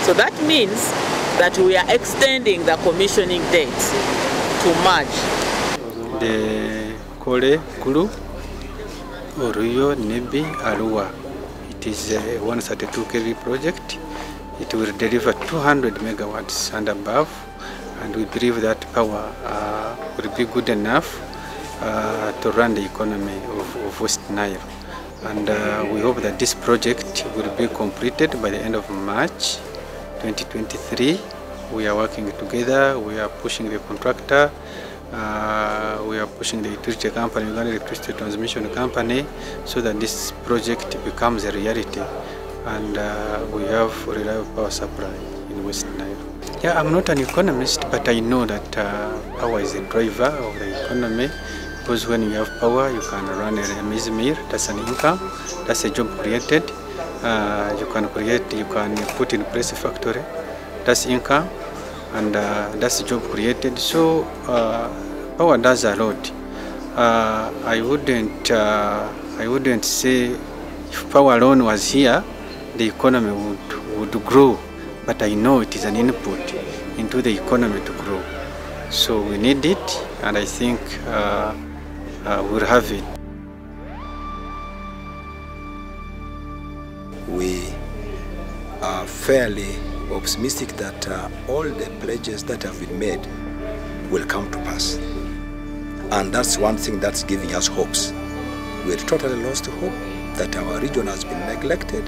So that means that we are extending the commissioning date to March. The Kole, Kulu, Oruyo, Nebi, Arua. It is a 132 kV project. It will deliver 200 megawatts and above, and we believe that power will be good enough to run the economy of West Nile. And we hope that this project will be completed by the end of March 2023. We are working together, we are pushing the contractor, we are pushing the utility company, Uganda Electricity Transmission Company, so that this project becomes a reality and we have reliable power supply in West Nile. Yeah, I'm not an economist, but I know that power is a driver of the economy, because when you have power, you can run a mizmir, that's an income, that's a job created. You can put in place a factory, that's income, and that's a job created. So power does a lot. I wouldn't say if power alone was here, the economy would grow, but I know it is an input into the economy to grow. So we need it, and I think we'll have it. We are fairly optimistic that all the pledges that have been made will come to pass. And that's one thing that's giving us hopes. We're totally lost hope that our region has been neglected,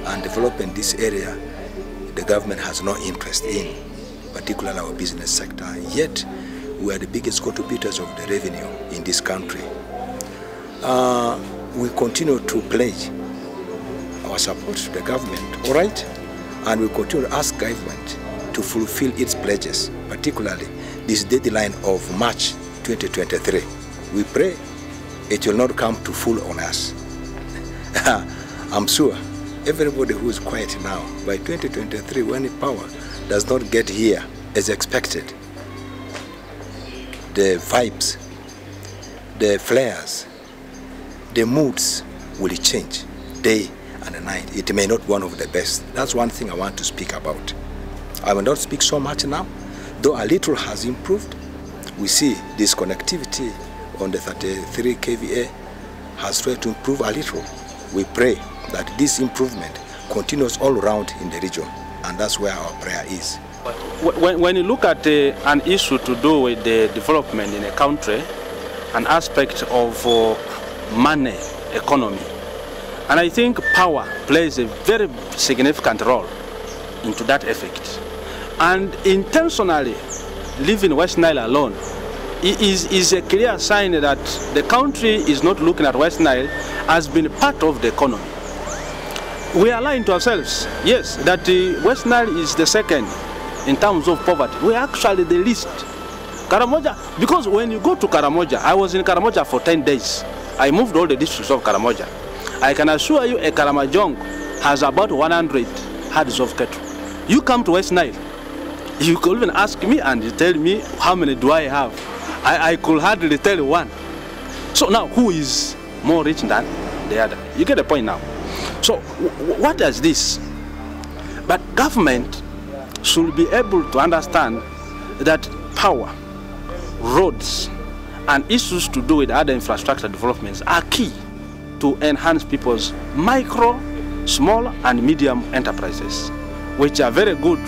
and developing this area, the government has no interest in, particularly our business sector. Yet, we are the biggest contributors of the revenue in this country. We continue to pledge our support to the government, all right? And we continue to ask government to fulfill its pledges, particularly this deadline of March 2023. We pray it will not come to full on us. I'm sure everybody who is quiet now, by 2023, when the power does not get here as expected, the vibes, the flares, the moods will change day and night. It may not be one of the best. That's one thing I want to speak about. I will not speak so much now, though a little has improved. We see this connectivity on the 33 kVA has tried to improve a little. We pray that this improvement continues all around in the region, and that's where our prayer is. When you look at an issue to do with the development in a country, an aspect of money, economy, and I think power plays a very significant role into that effect. And intentionally leaving West Nile alone is a clear sign that the country is not looking at West Nile as being part of the economy. We are lying to ourselves, yes, that West Nile is the second in terms of poverty. We are actually the least. Karamoja, because when you go to Karamoja, I was in Karamoja for 10 days. I moved all the districts of Karamoja. I can assure you a Karamojong has about 100 herds of cattle. You come to West Nile, you could even ask me and you tell me how many do I have. I could hardly tell one. So now who is more rich than the other? You get the point now. So what is this? But government should be able to understand that power, roads, and issues to do with other infrastructure developments are key to enhance people's micro, small, and medium enterprises, which are very good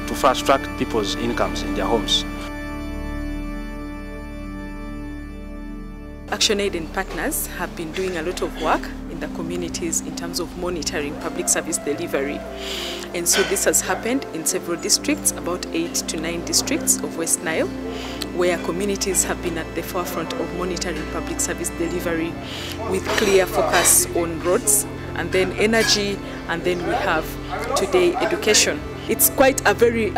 to fast-track people's incomes in their homes. ActionAid and partners have been doing a lot of work in the communities in terms of monitoring public service delivery. And so this has happened in several districts, about 8 to 9 districts of West Nile, where communities have been at the forefront of monitoring public service delivery with clear focus on roads, and then energy, and then we have today education. It's quite a very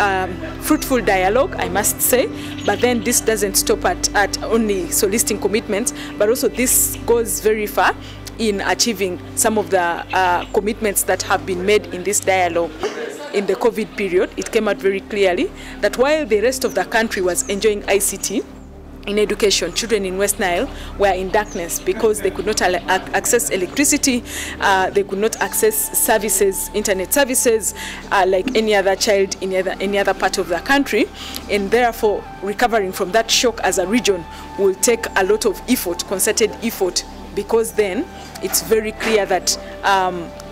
fruitful dialogue, I must say, but then this doesn't stop at only soliciting commitments, but also this goes very far in achieving some of the commitments that have been made in this dialogue. In the COVID period, it came out very clearly that while the rest of the country was enjoying ICT, in education. Children in West Nile were in darkness because they could not access electricity, they could not access services, internet services, like any other child in any other part of the country, and therefore recovering from that shock as a region will take a lot of effort, concerted effort, because then it's very clear that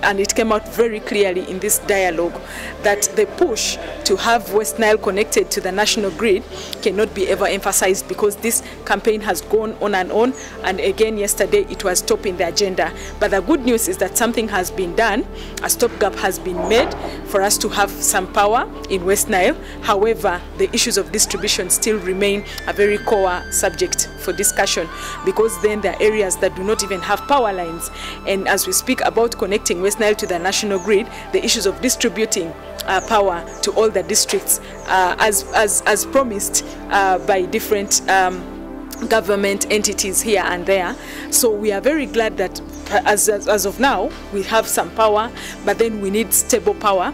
and it came out very clearly in this dialogue that the push to have West Nile connected to the national grid cannot be ever emphasized, because this campaign has gone on, and again yesterday it was top in the agenda. But the good news is that something has been done, a stopgap has been made for us to have some power in West Nile. However, the issues of distribution still remain a very core subject for discussion, because then there are areas that do not even have power lines, and as we speak about connecting West Nile to the national grid, the issues of distributing power to all the districts as promised by different government entities here and there. So we are very glad that as of now we have some power, but then we need stable power.